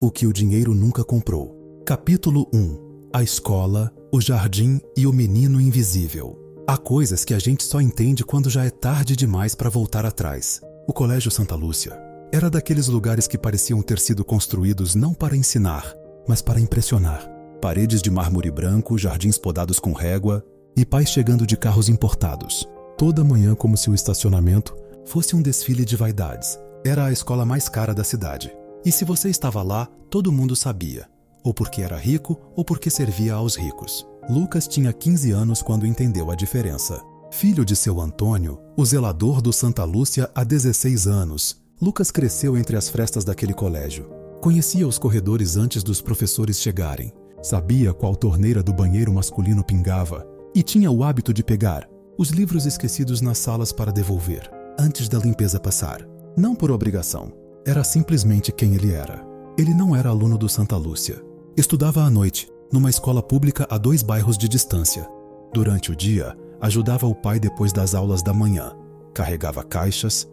O que o dinheiro nunca comprou. Capítulo 1. A escola, o jardim e o menino invisível. Há coisas que a gente só entende quando já é tarde demais para voltar atrás. O Colégio Santa Lúcia era daqueles lugares que pareciam ter sido construídos não para ensinar, mas para impressionar. Paredes de mármore branco, jardins podados com régua e pais chegando de carros importados. Toda manhã como se o estacionamento fosse um desfile de vaidades. Era a escola mais cara da cidade. E se você estava lá, todo mundo sabia. Ou porque era rico, ou porque servia aos ricos. Lucas tinha 15 anos quando entendeu a diferença. Filho de seu Antônio, o zelador do Santa Lúcia há 16 anos, Lucas cresceu entre as frestas daquele colégio. Conhecia os corredores antes dos professores chegarem. Sabia qual torneira do banheiro masculino pingava. E tinha o hábito de pegar os livros esquecidos nas salas para devolver, antes da limpeza passar. Não por obrigação. Era simplesmente quem ele era. Ele não era aluno do Santa Lúcia. Estudava à noite, numa escola pública a 2 bairros de distância. Durante o dia, ajudava o pai depois das aulas da manhã. Carregava caixas,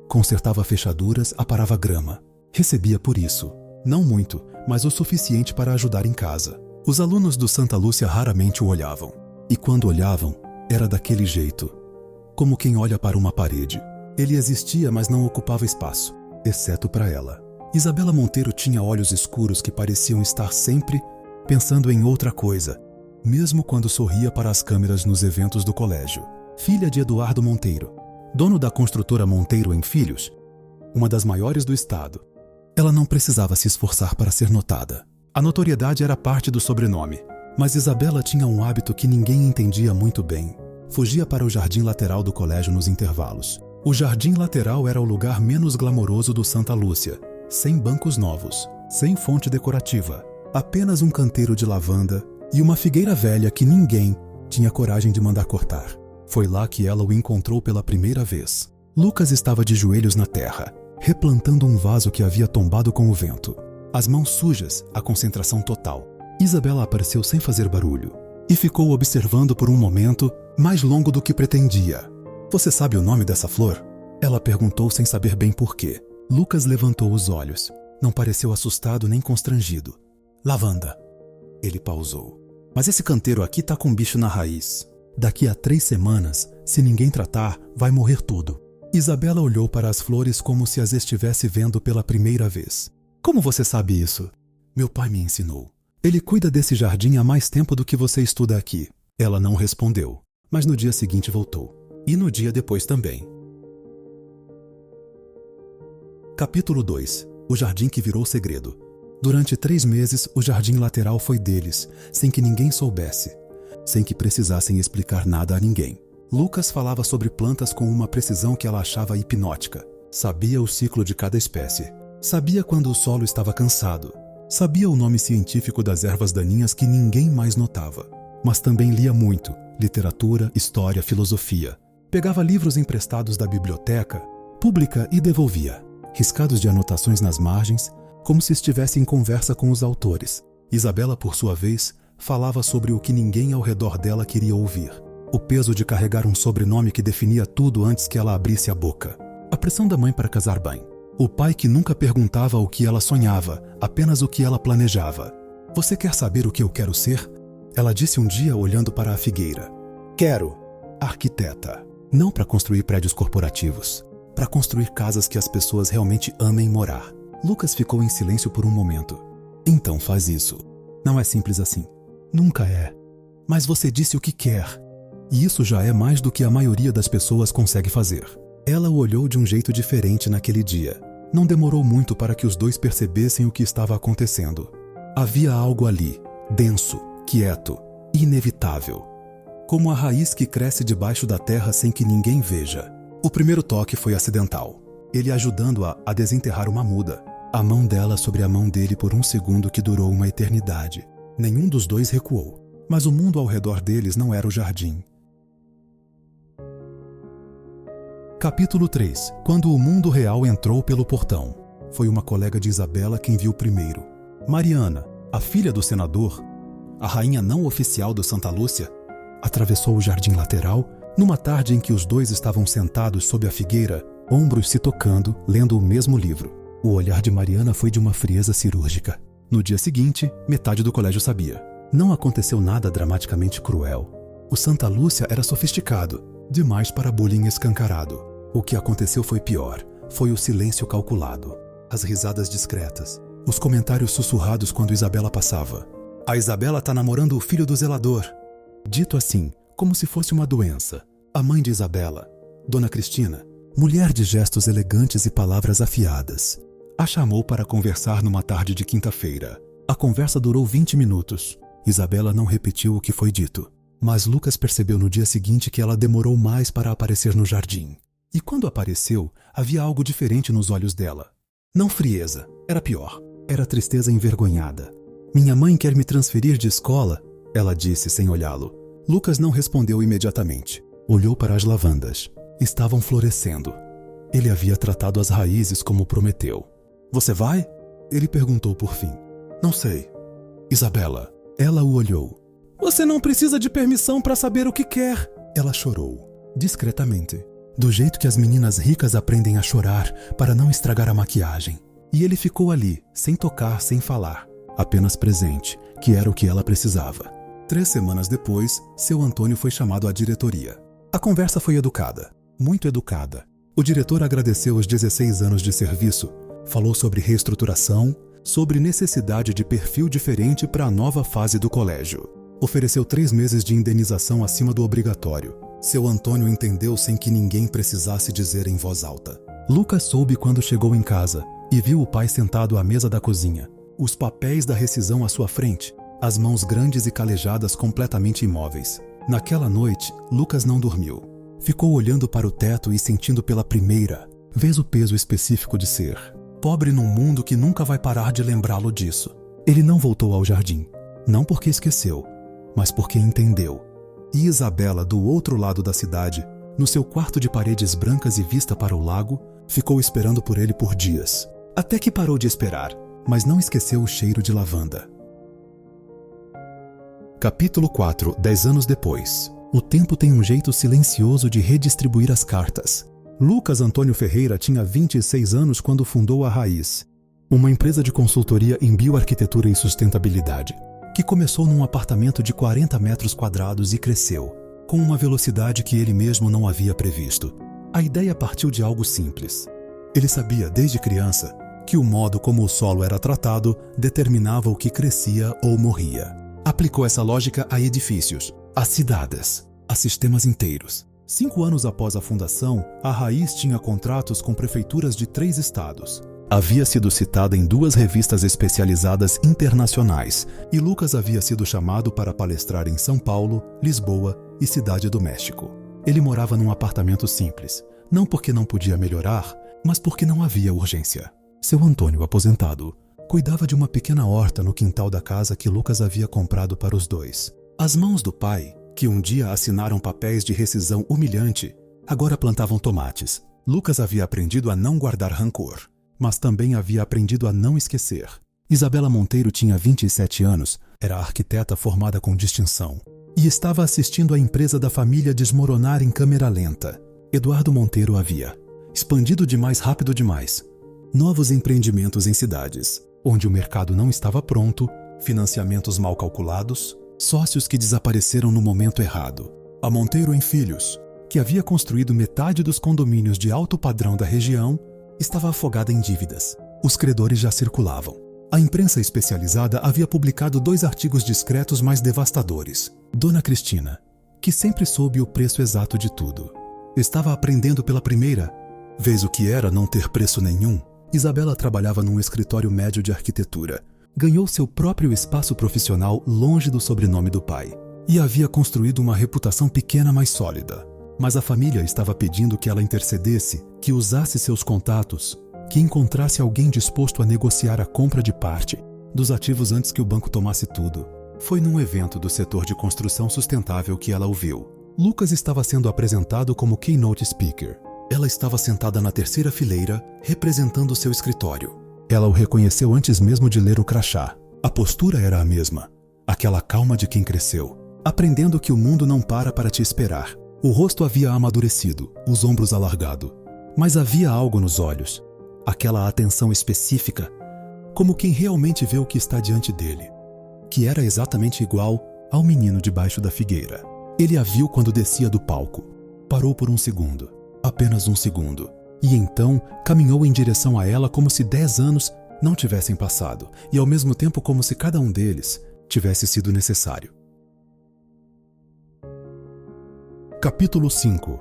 consertava fechaduras, aparava grama. Recebia por isso. Não muito, mas o suficiente para ajudar em casa. Os alunos do Santa Lúcia raramente o olhavam. E quando olhavam, era daquele jeito. Como quem olha para uma parede. Ele existia, mas não ocupava espaço, exceto para ela. Isabela Monteiro tinha olhos escuros que pareciam estar sempre pensando em outra coisa, mesmo quando sorria para as câmeras nos eventos do colégio. Filha de Eduardo Monteiro, dono da construtora Monteiro em Filhos, uma das maiores do estado. Ela não precisava se esforçar para ser notada. A notoriedade era parte do sobrenome, mas Isabela tinha um hábito que ninguém entendia muito bem. Fugia para o jardim lateral do colégio nos intervalos. O jardim lateral era o lugar menos glamouroso do Santa Lúcia, sem bancos novos, sem fonte decorativa, apenas um canteiro de lavanda e uma figueira velha que ninguém tinha coragem de mandar cortar. Foi lá que ela o encontrou pela primeira vez. Lucas estava de joelhos na terra, replantando um vaso que havia tombado com o vento. As mãos sujas, a concentração total. Isabela apareceu sem fazer barulho e ficou observando por um momento mais longo do que pretendia. Você sabe o nome dessa flor? Ela perguntou sem saber bem por quê. Lucas levantou os olhos. Não pareceu assustado nem constrangido. Lavanda. Ele pausou. Mas esse canteiro aqui tá com bicho na raiz. Daqui a 3 semanas, se ninguém tratar, vai morrer tudo. Isabela olhou para as flores como se as estivesse vendo pela primeira vez. Como você sabe isso? Meu pai me ensinou. Ele cuida desse jardim há mais tempo do que você estuda aqui. Ela não respondeu, mas no dia seguinte voltou. E no dia depois também. Capítulo 2. O jardim que virou segredo. Durante 3 meses, o jardim lateral foi deles, sem que ninguém soubesse, sem que precisassem explicar nada a ninguém. Lucas falava sobre plantas com uma precisão que ela achava hipnótica. Sabia o ciclo de cada espécie. Sabia quando o solo estava cansado. Sabia o nome científico das ervas daninhas que ninguém mais notava. Mas também lia muito, literatura, história, filosofia. Pegava livros emprestados da biblioteca pública e devolvia, riscados de anotações nas margens, como se estivesse em conversa com os autores. Isabela, por sua vez, falava sobre o que ninguém ao redor dela queria ouvir. O peso de carregar um sobrenome que definia tudo antes que ela abrisse a boca. A pressão da mãe para casar bem. O pai que nunca perguntava o que ela sonhava, apenas o que ela planejava. Você quer saber o que eu quero ser? Ela disse um dia olhando para a figueira. Quero. Arquiteta. Não para construir prédios corporativos. Para construir casas que as pessoas realmente amem morar. Lucas ficou em silêncio por um momento. Então faz isso. Não é simples assim. Nunca é. Mas você disse o que quer. E isso já é mais do que a maioria das pessoas consegue fazer. Ela o olhou de um jeito diferente naquele dia. Não demorou muito para que os dois percebessem o que estava acontecendo. Havia algo ali, denso, quieto, inevitável. Como a raiz que cresce debaixo da terra sem que ninguém veja. O primeiro toque foi acidental. Ele ajudando-a a desenterrar uma muda. A mão dela sobre a mão dele por um segundo que durou uma eternidade. Nenhum dos dois recuou. Mas o mundo ao redor deles não era o jardim. Capítulo 3. Quando o mundo real entrou pelo portão. Foi uma colega de Isabela quem viu primeiro. Mariana, a filha do senador, a rainha não oficial do Santa Lúcia, atravessou o jardim lateral numa tarde em que os dois estavam sentados sob a figueira, ombros se tocando, lendo o mesmo livro. O olhar de Mariana foi de uma frieza cirúrgica. No dia seguinte, metade do colégio sabia. Não aconteceu nada dramaticamente cruel. O Santa Lúcia era sofisticado, demais para bullying escancarado. O que aconteceu foi pior. Foi o silêncio calculado. As risadas discretas. Os comentários sussurrados quando Isabela passava. A Isabela tá namorando o filho do zelador. Dito assim, como se fosse uma doença. A mãe de Isabela, Dona Cristina, mulher de gestos elegantes e palavras afiadas, a chamou para conversar numa tarde de quinta-feira. A conversa durou 20 minutos. Isabela não repetiu o que foi dito, mas Lucas percebeu no dia seguinte que ela demorou mais para aparecer no jardim. E quando apareceu, havia algo diferente nos olhos dela. Não frieza, era pior. Era tristeza envergonhada. Minha mãe quer me transferir de escola, ela disse sem olhá-lo. Lucas não respondeu imediatamente. Olhou para as lavandas. Estavam florescendo. Ele havia tratado as raízes como prometeu. Você vai? Ele perguntou por fim. Não sei. Isabela. Ela o olhou. Você não precisa de permissão para saber o que quer. Ela chorou, discretamente. Do jeito que as meninas ricas aprendem a chorar para não estragar a maquiagem. E ele ficou ali, sem tocar, sem falar. Apenas presente, que era o que ela precisava. 3 semanas depois, seu Antônio foi chamado à diretoria. A conversa foi educada, muito educada. O diretor agradeceu os 16 anos de serviço, falou sobre reestruturação, sobre necessidade de perfil diferente para a nova fase do colégio. Ofereceu 3 meses de indenização acima do obrigatório. Seu Antônio entendeu sem que ninguém precisasse dizer em voz alta. Lucas soube quando chegou em casa e viu o pai sentado à mesa da cozinha, os papéis da rescisão à sua frente, as mãos grandes e calejadas completamente imóveis. Naquela noite, Lucas não dormiu. Ficou olhando para o teto e sentindo pela primeira vez o peso específico de ser pobre num mundo que nunca vai parar de lembrá-lo disso. Ele não voltou ao jardim, não porque esqueceu, mas porque entendeu. E Isabela, do outro lado da cidade, no seu quarto de paredes brancas e vista para o lago, ficou esperando por ele por dias. Até que parou de esperar, mas não esqueceu o cheiro de lavanda. Capítulo 4, 10 anos depois. O tempo tem um jeito silencioso de redistribuir as cartas. Lucas Antônio Ferreira tinha 26 anos quando fundou a Raiz, uma empresa de consultoria em bioarquitetura e sustentabilidade, que começou num apartamento de 40 metros quadrados e cresceu, com uma velocidade que ele mesmo não havia previsto. A ideia partiu de algo simples. Ele sabia, desde criança, que o modo como o solo era tratado determinava o que crescia ou morria. Aplicou essa lógica a edifícios, a cidades, a sistemas inteiros. 5 anos após a fundação, a Raiz tinha contratos com prefeituras de 3 estados. Havia sido citada em 2 revistas especializadas internacionais e Lucas havia sido chamado para palestrar em São Paulo, Lisboa e Cidade do México. Ele morava num apartamento simples, não porque não podia melhorar, mas porque não havia urgência. Seu Antônio, aposentado, cuidava de uma pequena horta no quintal da casa que Lucas havia comprado para os 2. As mãos do pai, que um dia assinaram papéis de rescisão humilhante, agora plantavam tomates. Lucas havia aprendido a não guardar rancor, mas também havia aprendido a não esquecer. Isabela Monteiro tinha 27 anos, era arquiteta formada com distinção, e estava assistindo a empresa da família desmoronar em câmera lenta. Eduardo Monteiro havia expandido demais rápido demais. Novos empreendimentos em cidades, onde o mercado não estava pronto, financiamentos mal calculados, sócios que desapareceram no momento errado. A Monteiro em Filhos, que havia construído metade dos condomínios de alto padrão da região, estava afogada em dívidas. Os credores já circulavam. A imprensa especializada havia publicado 2 artigos discretos mais devastadores. Dona Cristina, que sempre soube o preço exato de tudo, estava aprendendo pela primeira vez o que era não ter preço nenhum. Isabela trabalhava num escritório médio de arquitetura. Ganhou seu próprio espaço profissional longe do sobrenome do pai e havia construído uma reputação pequena mais sólida. Mas a família estava pedindo que ela intercedesse, que usasse seus contatos, que encontrasse alguém disposto a negociar a compra de parte dos ativos antes que o banco tomasse tudo. Foi num evento do setor de construção sustentável que ela o viu. Lucas estava sendo apresentado como keynote speaker. Ela estava sentada na 3ª fileira, representando seu escritório. Ela o reconheceu antes mesmo de ler o crachá. A postura era a mesma, aquela calma de quem cresceu, aprendendo que o mundo não para te esperar. O rosto havia amadurecido, os ombros alargado, mas havia algo nos olhos, aquela atenção específica, como quem realmente vê o que está diante dele, que era exatamente igual ao menino debaixo da figueira. Ele a viu quando descia do palco. Parou por um segundo, apenas um segundo, e então caminhou em direção a ela como se 10 anos não tivessem passado, e ao mesmo tempo como se cada um deles tivesse sido necessário. Capítulo 5.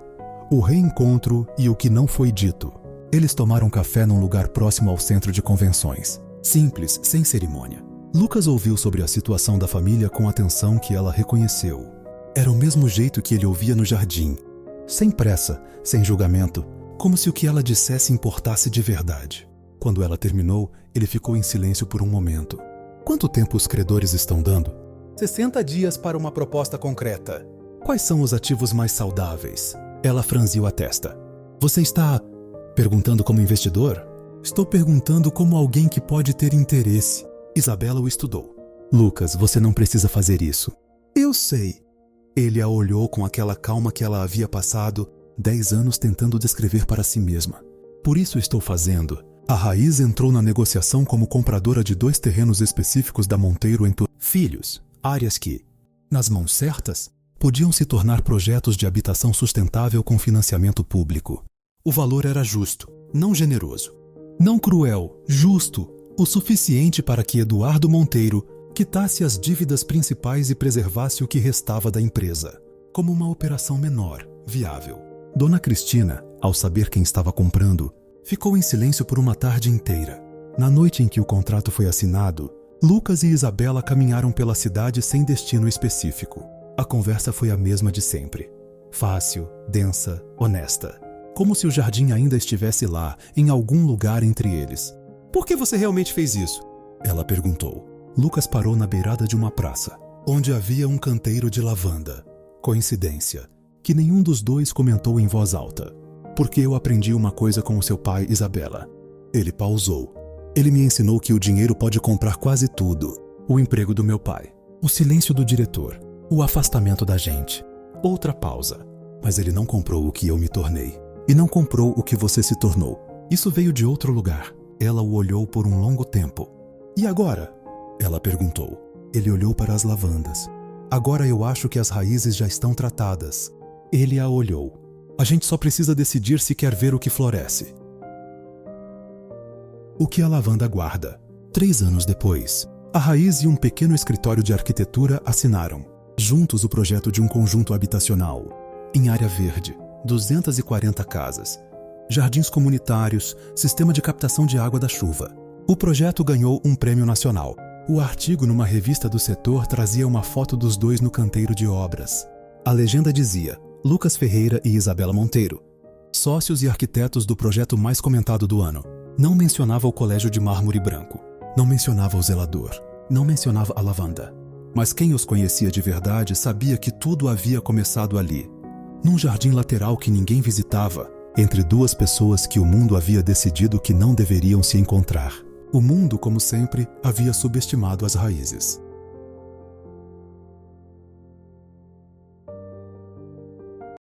O reencontro e o que não foi dito. Eles tomaram café num lugar próximo ao centro de convenções. Simples, sem cerimônia. Lucas ouviu sobre a situação da família com atenção que ela reconheceu. Era o mesmo jeito que ele ouvia no jardim. Sem pressa, sem julgamento, como se o que ela dissesse importasse de verdade. Quando ela terminou, ele ficou em silêncio por um momento. Quanto tempo os credores estão dando? 60 dias para uma proposta concreta. Quais são os ativos mais saudáveis? Ela franziu a testa. Você está perguntando como investidor? Estou perguntando como alguém que pode ter interesse. Isabela o estudou. Lucas, você não precisa fazer isso. Eu sei. Ele a olhou com aquela calma que ela havia passado 10 anos tentando descrever para si mesma. Por isso estou fazendo. A Raiz entrou na negociação como compradora de 2 terrenos específicos da Monteiro em Filhos, áreas que, nas mãos certas, podiam se tornar projetos de habitação sustentável com financiamento público. O valor era justo, não generoso. Não cruel, justo, o suficiente para que Eduardo Monteiro quitasse as dívidas principais e preservasse o que restava da empresa, como uma operação menor, viável. Dona Cristina, ao saber quem estava comprando, ficou em silêncio por uma tarde inteira. Na noite em que o contrato foi assinado, Lucas e Isabela caminharam pela cidade sem destino específico. A conversa foi a mesma de sempre. Fácil, densa, honesta. Como se o jardim ainda estivesse lá, em algum lugar entre eles. Por que você realmente fez isso? Ela perguntou. Lucas parou na beirada de uma praça, onde havia um canteiro de lavanda. Coincidência, que nenhum dos dois comentou em voz alta. Porque eu aprendi uma coisa com o seu pai, Isabela. Ele pausou. Ele me ensinou que o dinheiro pode comprar quase tudo. O emprego do meu pai, o silêncio do diretor, o afastamento da gente. Outra pausa. Mas ele não comprou o que eu me tornei. E não comprou o que você se tornou. Isso veio de outro lugar. Ela o olhou por um longo tempo. E agora? Ela perguntou. Ele olhou para as lavandas. Agora eu acho que as raízes já estão tratadas. Ele a olhou. A gente só precisa decidir se quer ver o que floresce. O que a lavanda guarda. 3 anos depois, a Raiz e um pequeno escritório de arquitetura assinaram, juntos, o projeto de um conjunto habitacional. Em área verde, 240 casas, jardins comunitários, sistema de captação de água da chuva. O projeto ganhou um prêmio nacional. O artigo numa revista do setor trazia uma foto dos dois no canteiro de obras. A legenda dizia: Lucas Ferreira e Isabela Monteiro, sócios e arquitetos do projeto mais comentado do ano. Não mencionava o colégio de mármore branco. Não mencionava o zelador. Não mencionava a lavanda. Mas quem os conhecia de verdade sabia que tudo havia começado ali. Num jardim lateral que ninguém visitava, entre 2 pessoas que o mundo havia decidido que não deveriam se encontrar. O mundo, como sempre, havia subestimado as raízes.